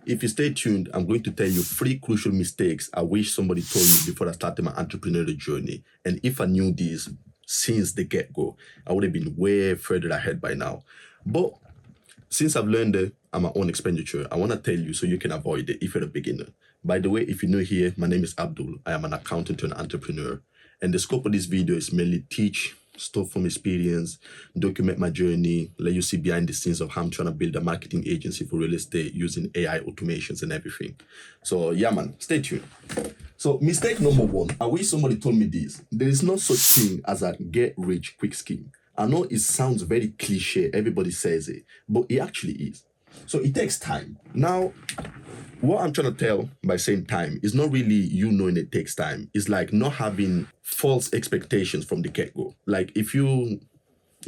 If you stay tuned, I'm going to tell you 3 crucial mistakes I wish somebody told me before I started my entrepreneurial journey. And if I knew these since the get-go, I would have been way further ahead by now. But since I've learned that I'm my own expenditure, I want to tell you so you can avoid it if you're a beginner. By the way, if you're new here, my name is Abdul. I am an accountant and entrepreneur. And the scope of this video is mainly teach stuff from experience, document my journey, let you see behind the scenes of how I'm trying to build a marketing agency for real estate using AI automations and everything. So yeah, man, stay tuned. So mistake number 1, I wish somebody told me this. There is no such thing as a get rich quick scheme. I know it sounds very cliche, everybody says it, but it actually is. So it takes time. Now, what I'm trying to tell by saying time is not really you knowing it takes time. It's like not having false expectations from the get-go. Like if you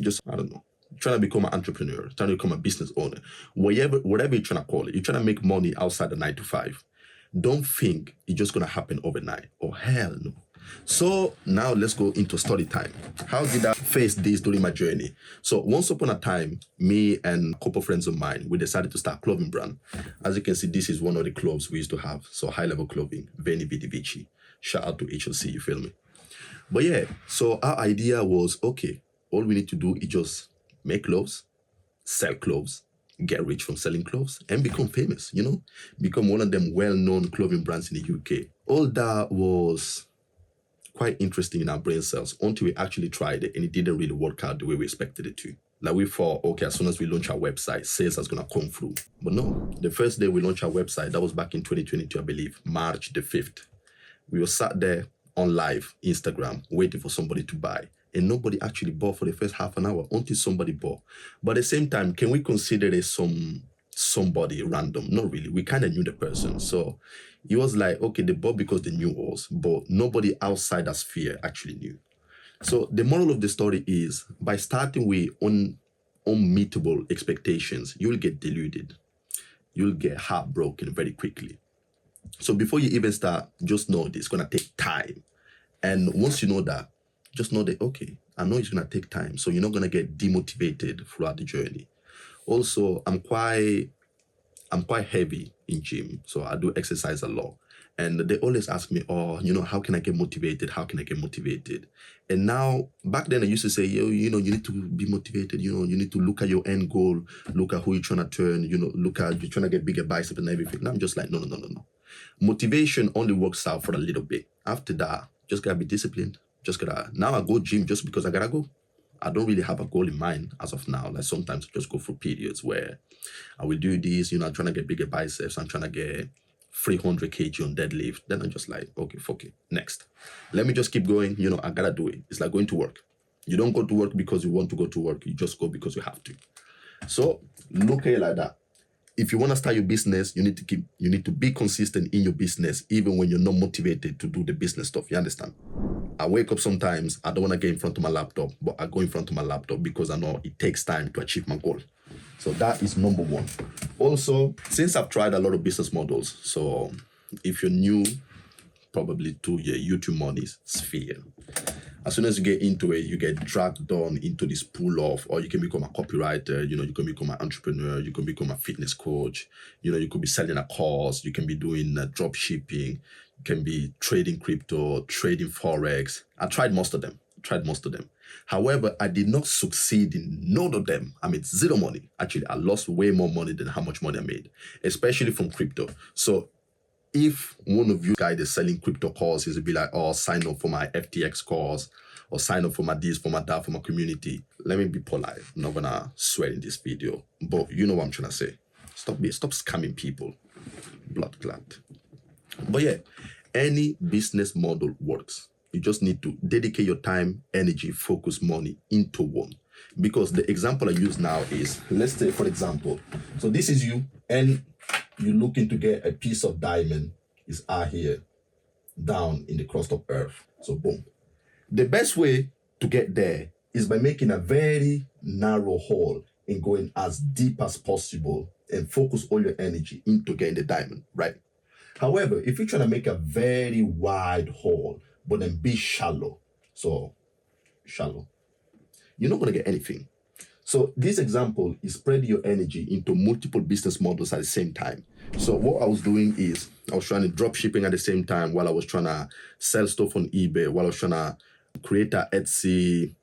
just, I don't know, trying to become an entrepreneur, trying to become a business owner, whatever you're trying to call it, you're trying to make money outside the 9 to 5. Don't think it's just going to happen overnight. Oh, hell no. So now let's go into story time. How did I face this during my journey? So once upon a time, me and a couple of friends of mine, we decided to start a clothing brand. As you can see, this is one of the clothes we used to have. So high-level clothing, Veni Vidi Vici. Shout out to HLC, you feel me? But yeah, so our idea was, okay, all we need to do is just make clothes, sell clothes, get rich from selling clothes, and become famous, you know? Become one of them well-known clothing brands in the UK. All that was quite interesting in our brain cells until we actually tried it and it didn't really work out the way we expected it to. Like we thought, okay, as soon as we launch our website, sales is gonna come through. But no, the first day we launched our website, that was back in 2022, I believe, March the 5th. We were sat there on live Instagram waiting for somebody to buy. And nobody actually bought for the first half an hour until somebody bought. But at the same time, can we consider it somebody random? Not really. We kind of knew the person. So it was like, okay, they bought because they knew us, but nobody outside that sphere actually knew. So the moral of the story is by starting with unmeetable expectations, you'll get deluded. You'll get heartbroken very quickly. So before you even start, just know this, it's going to take time. And once you know that, just know that, okay, I know it's going to take time. So you're not going to get demotivated throughout the journey. Also, I'm quite heavy in gym. So I do exercise a lot. And they always ask me, oh, you know, how can I get motivated? How can I get motivated? And now, back then I used to say, you know, you need to be motivated. You know, you need to look at your end goal, look at who you're trying to turn, you know, look at you're trying to get bigger biceps and everything. Now I'm just like, no. Motivation only works out for a little bit. After that, just gotta be disciplined. Now I go gym just because I gotta go. I don't really have a goal in mind as of now. Like sometimes I just go through periods where I will do this, you know, I'm trying to get bigger biceps. I'm trying to get 300 kg on deadlift. Then I'm just like, okay, fuck it. Next. Let me just keep going. You know, I gotta do it. It's like going to work. You don't go to work because you want to go to work. You just go because you have to. So look at it like that. If you want to start your business, you need to be consistent in your business, even when you're not motivated to do the business stuff. You understand? I wake up sometimes, I don't want to get in front of my laptop, but I go in front of my laptop because I know it takes time to achieve my goal. So that is number 1. Also, since I've tried a lot of business models, so if you're new, probably to your YouTube money sphere, as soon as you get into it, you get dragged down into this pool of, or you can become a copywriter, you know, you can become an entrepreneur, you can become a fitness coach, you know, you could be selling a course, you can be doing drop shipping, you can be trading crypto, trading Forex. I tried most of them. However, I did not succeed in none of them. I made zero money. Actually, I lost way more money than how much money I made, especially from crypto. So if one of you guys is selling crypto courses, it'd be like, oh, sign up for my FTX course or sign up for my this, for my that, for my community. Let me be polite. I'm not gonna swear in this video, but you know what I'm trying to say. Stop scamming people. Blood clot. But yeah, any business model works. You just need to dedicate your time, energy, focus, money into one. Because the example I use now is, let's say, for example, so this is you and you're looking to get a piece of diamond is out here down in the crust of earth. So boom. The best way to get there is by making a very narrow hole and going as deep as possible and focus all your energy into getting the diamond, right? However, if you're trying to make a very wide hole, but then be shallow, you're not going to get anything. So this example is spreading your energy into multiple business models at the same time. So what I was doing is I was trying to drop shipping at the same time while I was trying to sell stuff on eBay, while I was trying to create a Etsy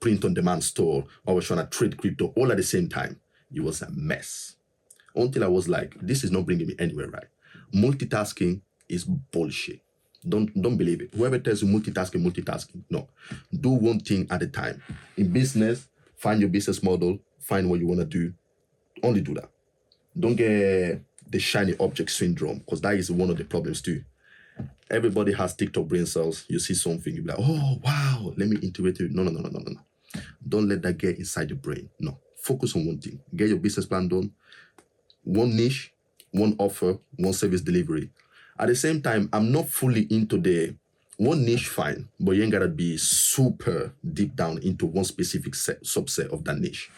print on demand store, I was trying to trade crypto all at the same time. It was a mess. Until I was like, this is not bringing me anywhere, right? Multitasking is bullshit. Don't believe it. Whoever tells you multitasking. No. Do one thing at a time. In business, find your business model, find what you want to do. Only do that. Don't get the shiny object syndrome, because that is one of the problems too. Everybody has TikTok brain cells. You see something, you be like, oh, wow, let me integrate it. No. Don't let that get inside your brain. No. Focus on one thing. Get your business plan done. One niche, one offer, one service delivery. At the same time, I'm not fully into the one niche, fine, but you ain't gotta be super deep down into one specific subset of that niche.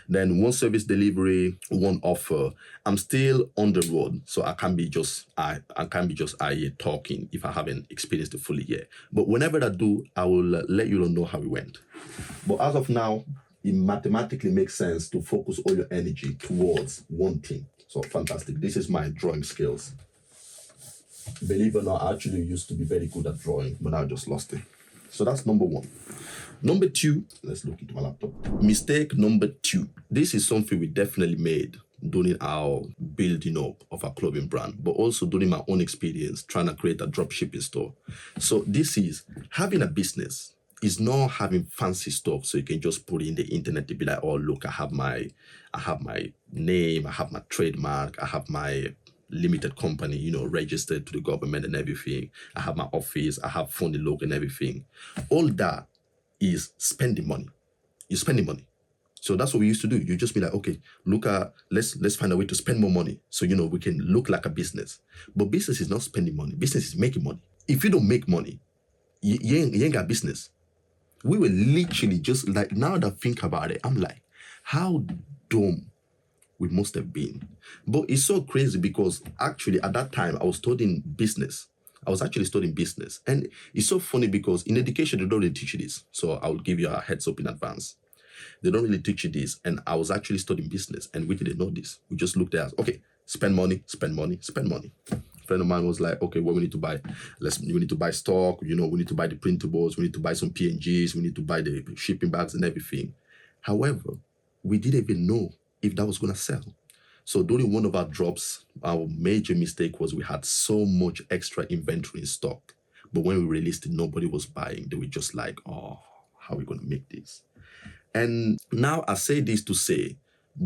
Then one service delivery, one offer. I'm still on the road, so I can't be just I can't be just talking if I haven't experienced it fully yet. But whenever I do, I will let you know how it went. But as of now, it mathematically makes sense to focus all your energy towards one thing. So fantastic. This is my drawing skills. Believe it or not, I actually used to be very good at drawing, but now I just lost it. So that's number one. Number two, let's look into my laptop. Mistake number two. This is something we definitely made during our building up of our clothing brand, but also during my own experience trying to create a drop shipping store. So this is having a business is not having fancy stuff so you can just put it in the internet to be like, oh look, I have my name, I have my trademark, I have my limited company, registered to the government and everything. I have my office, I have funding logo and everything. All that is spending money. You're spending money. So that's what we used to do. You just be like, okay, let's find a way to spend more money so, we can look like a business. But business is not spending money. Business is making money. If you don't make money, you ain't got business. We were literally just like, now that I think about it, I'm like, how dumb we must have been. But it's so crazy because actually at that time I was studying business. I was actually studying business. And it's so funny because in education, they don't really teach you this. So I will give you a heads up in advance. They don't really teach you this. And I was actually studying business and we didn't know this. We just looked at, okay, spend money. A friend of mine was like, okay, what we need to buy? We need to buy stock, we need to buy the printables, we need to buy some PNGs, we need to buy the shipping bags and everything. However, we didn't even know if that was going to sell. So during one of our drops, our major mistake was we had so much extra inventory in stock. But when we released it, nobody was buying. They were just like, oh, how are we going to make this? And now I say this to say,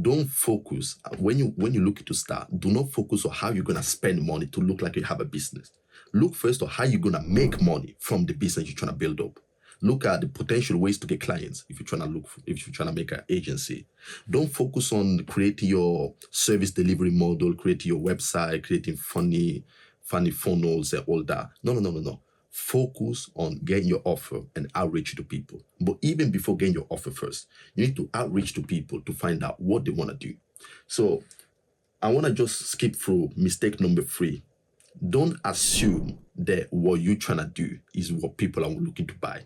don't focus, when you look to start, do not focus on how you're going to spend money to look like you have a business. Look first on how you're going to make money from the business you're trying to build up. Look at the potential ways to get clients if you're trying to make an agency. Don't focus on creating your service delivery model, creating your website, creating funny funnels and all that. No. Focus on getting your offer and outreach to people. But even before getting your offer first, you need to outreach to people to find out what they want to do. So I want to just skip through mistake number 3. Don't assume that what you're trying to do is what people are looking to buy.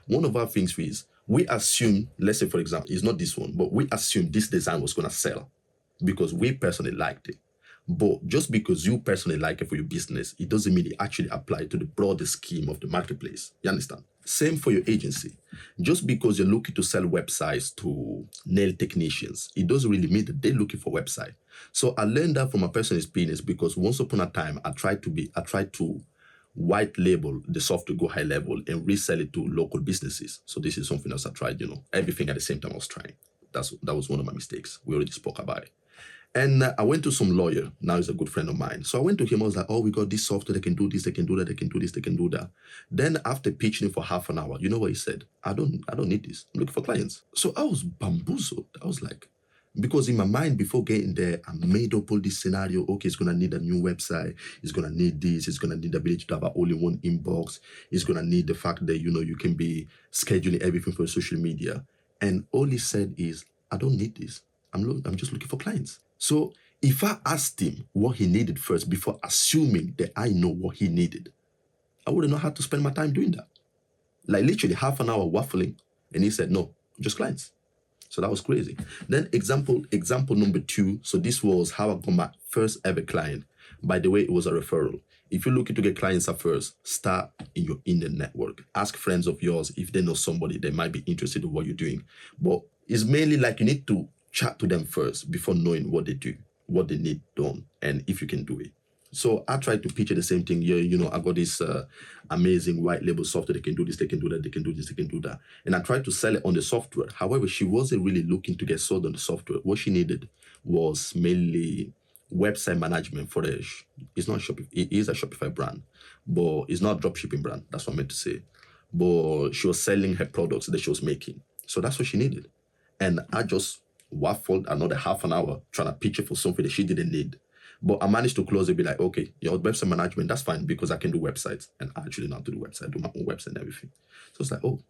One of our things is we assume, let's say for example, it's not this one, but we assume this design was going to sell because we personally liked it. But just because you personally like it for your business, it doesn't mean it actually apply to the broader scheme of the marketplace. You understand? Same for your agency. Just because you're looking to sell websites to nail technicians, it doesn't really mean that they're looking for website. So I learned that from a personal experience because once upon a time, I tried to white label the software, go high level and resell it to local businesses. So this is something else I tried, everything at the same time I was trying. That was one of my mistakes. We already spoke about it. And I went to some lawyer. Now he's a good friend of mine. So I went to him. I was like, oh, we got this software. They can do this. They can do that. They can do this. They can do that. Then after pitching it for half an hour, you know what he said? I don't need this. I'm looking for clients. So I was bamboozled. I was like, because in my mind, before getting there, I made up all this scenario. Okay, it's going to need a new website. It's going to need this. It's going to need the ability to have an all-in-one inbox. It's going to need the fact that, you can be scheduling everything for social media. And all he said is, I don't need this. I'm just looking for clients. So if I asked him what he needed first before assuming that I know what he needed, I wouldn't know how to spend my time doing that. Like literally half an hour waffling. And he said, no, just clients. So that was crazy. Then example number 2. So this was how I got my first ever client. By the way, it was a referral. If you're looking to get clients at first, start in your Indian network. Ask friends of yours if they know somebody that might be interested in what you're doing. But it's mainly like you need to chat to them first before knowing what they do, what they need done, and if you can do it. So I tried to picture the same thing. Yeah, I got this amazing white label software. They can do this, they can do that, they can do this, they can do that. And I tried to sell it on the software. However, she wasn't really looking to get sold on the software. What she needed was mainly website management for it's not Shopify, it is a Shopify brand, but it's not a dropshipping brand. That's what I meant to say. But she was selling her products that she was making. So that's what she needed. And I just waffled another half an hour trying to pitch it for something that she didn't need. But I managed to close it, be like, okay, your website management, that's fine because I can do websites. And I actually know how to do websites, I do my own website and everything. So it's like, oh,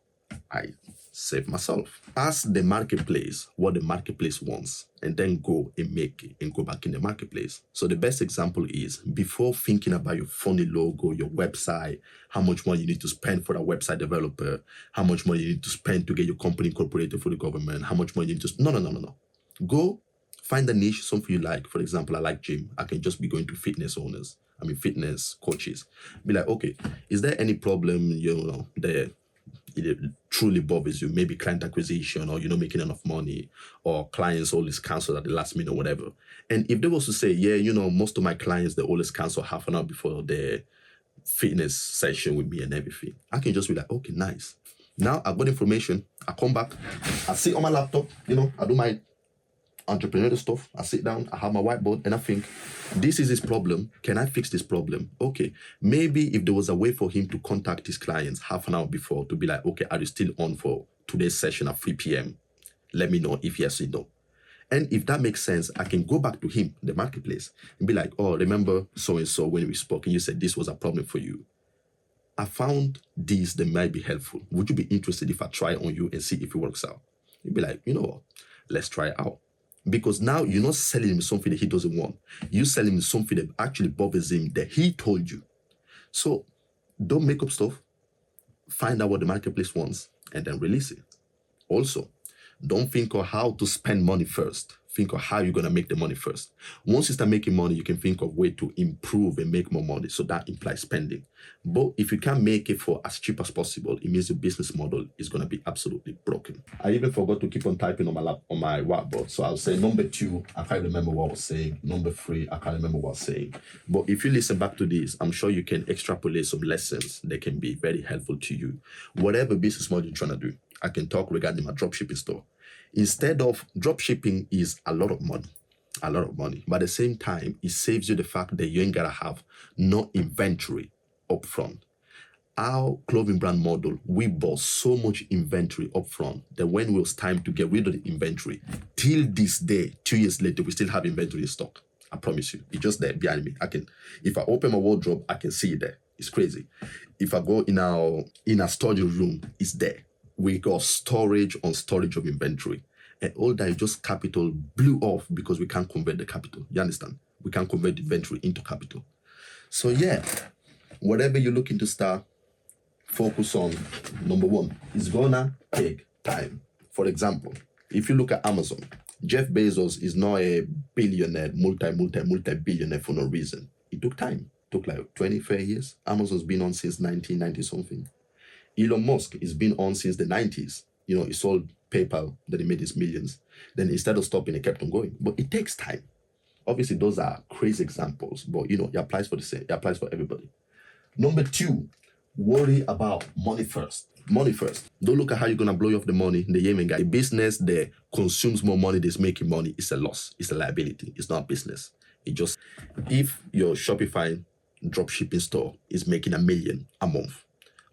I saved myself. Ask the marketplace what the marketplace wants and then go and make it and go back in the marketplace. So the best example is before thinking about your funny logo, your website, how much money you need to spend for a website developer, how much money you need to spend to get your company incorporated for the government, how much money you need to... No. Go find a niche, something you like. For example, I like gym. I can just be going to fitness coaches. Be like, okay, is there any problem, that it truly bothers you? Maybe client acquisition, or you're not making enough money, or clients always cancel at the last minute or whatever. And if they was to say, yeah, most of my clients, they always cancel half an hour before their fitness session with me and everything, I can just be like, okay, nice. Now I've got information. I come back, I sit on my laptop, I do my entrepreneurial stuff. I sit down, I have my whiteboard, and I think, this is his problem. Can I fix this problem? Okay. Maybe if there was a way for him to contact his clients half an hour before to be like, okay, are you still on for today's session at 3 p.m.? Let me know if yes or no. And if that makes sense, I can go back to him, the marketplace, and be like, oh, remember so-and-so when we spoke and you said this was a problem for you. I found these that might be helpful. Would you be interested if I try on you and see if it works out? You'd be like, you know what? Let's try it out. Because now you're not selling him something that he doesn't want. You're selling him something that actually bothers him that he told you. So don't make up stuff. Find out what the marketplace wants and then release it. Also, don't think of how to spend money first. Think of how you're going to make the money first. Once you start making money, you can think of way to improve and make more money. So that implies spending. But if you can't make it for as cheap as possible, it means your business model is going to be absolutely broken. I even forgot to keep on typing on my whiteboard. So I'll say number 2, I can't remember what I was saying. Number 3, I can't remember what I was saying. But if you listen back to this, I'm sure you can extrapolate some lessons that can be very helpful to you. Whatever business model you're trying to do, I can talk regarding my dropshipping store. Instead of dropshipping is a lot of money. But at the same time, it saves you the fact that you ain't gotta have no inventory up front. Our clothing brand model, we bought so much inventory up front that when it was time to get rid of the inventory, till this day, 2 years later, we still have inventory in stock. I promise you, it's just there behind me. If I open my wardrobe, I can see it there. It's crazy. If I go in our storage room, it's there. We got storage on storage of inventory. And all that is just capital blew off because we can't convert the capital. You understand? We can't convert the inventory into capital. So yeah, whatever you're looking to start, focus on, number 1, it's gonna take time. For example, if you look at Amazon, Jeff Bezos is not a billionaire, multi-billionaire for no reason. It took time. It took like 20, 30 years. Amazon's been on since 1990 something. Elon Musk has been on since the 90s. He sold PayPal, then he made his millions. Then instead of stopping, he kept on going. But it takes time. Obviously, those are crazy examples, but it applies for the same. It applies for everybody. Number 2, worry about money first. Money first. Don't look at how you're gonna blow off the money. The Yemen guy, a business that consumes more money that's making money is a loss. It's a liability. It's not business. If your Shopify dropshipping store is making $1 million a month,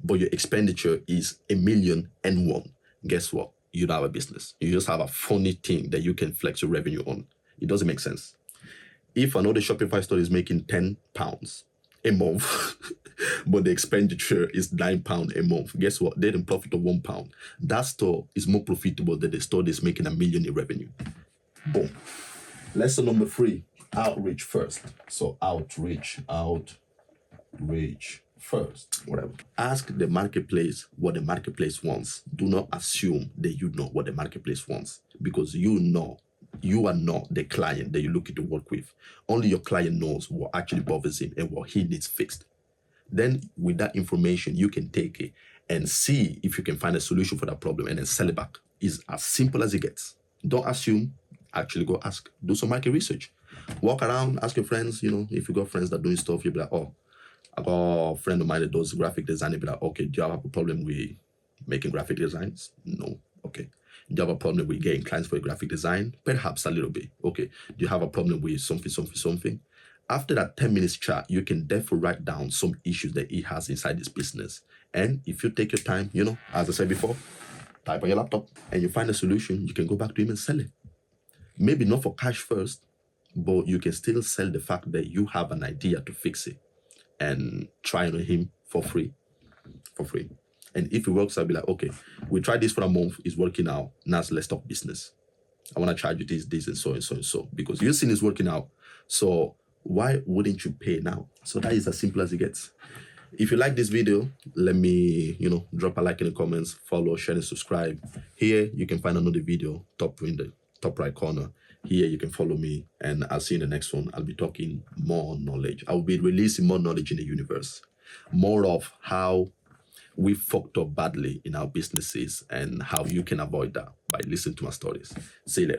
but your expenditure is $1,000,001, guess what? You don't have a business. You just have a funny thing that you can flex your revenue on. It doesn't make sense. If another Shopify store is making £10 a month, but the expenditure is £9 a month, guess what? They didn't profit of £1. That store is more profitable than the store that's making $1 million in revenue. Boom. Lesson number 3, outreach first. So outreach. first. Whatever. Ask the marketplace what the marketplace wants. Do not assume that you know what the marketplace wants, because you are not the client that you're looking to work with. Only your client knows what actually bothers him and what he needs fixed. Then with that information, you can take it and see if you can find a solution for that problem and then sell it back. It's as simple as it gets. Don't assume, actually go ask. Do some market research. Walk around, ask your friends, if you got friends that are doing stuff, you'll be like, oh, I got a friend of mine that does graphic design. You'll be like, okay, do you have a problem with making graphic designs? No. Okay. Do you have a problem with getting clients for a graphic design? Perhaps a little bit. Okay. Do you have a problem with something? After that 10 minutes chat, you can therefore write down some issues that he has inside his business. And if you take your time, as I said before, type on your laptop and you find a solution, you can go back to him and sell it. Maybe not for cash first, but you can still sell the fact that you have an idea to fix it and try on him for free. And if it works, I'll be like, okay, we tried this for a month, it's working out. Now let's talk business. I want to charge you this, and so and so and so, because you've seen it's working out. So why wouldn't you pay now? So that is as simple as it gets. If you like this video, let me, drop a like in the comments, follow, share, and subscribe. Here, you can find another video, in the top right corner. Here, you can follow me, and I'll see you in the next one. I'll be talking more knowledge. I'll be releasing more knowledge in the universe. More of how we fucked up badly in our businesses and how you can avoid that by listening to my stories. See you later.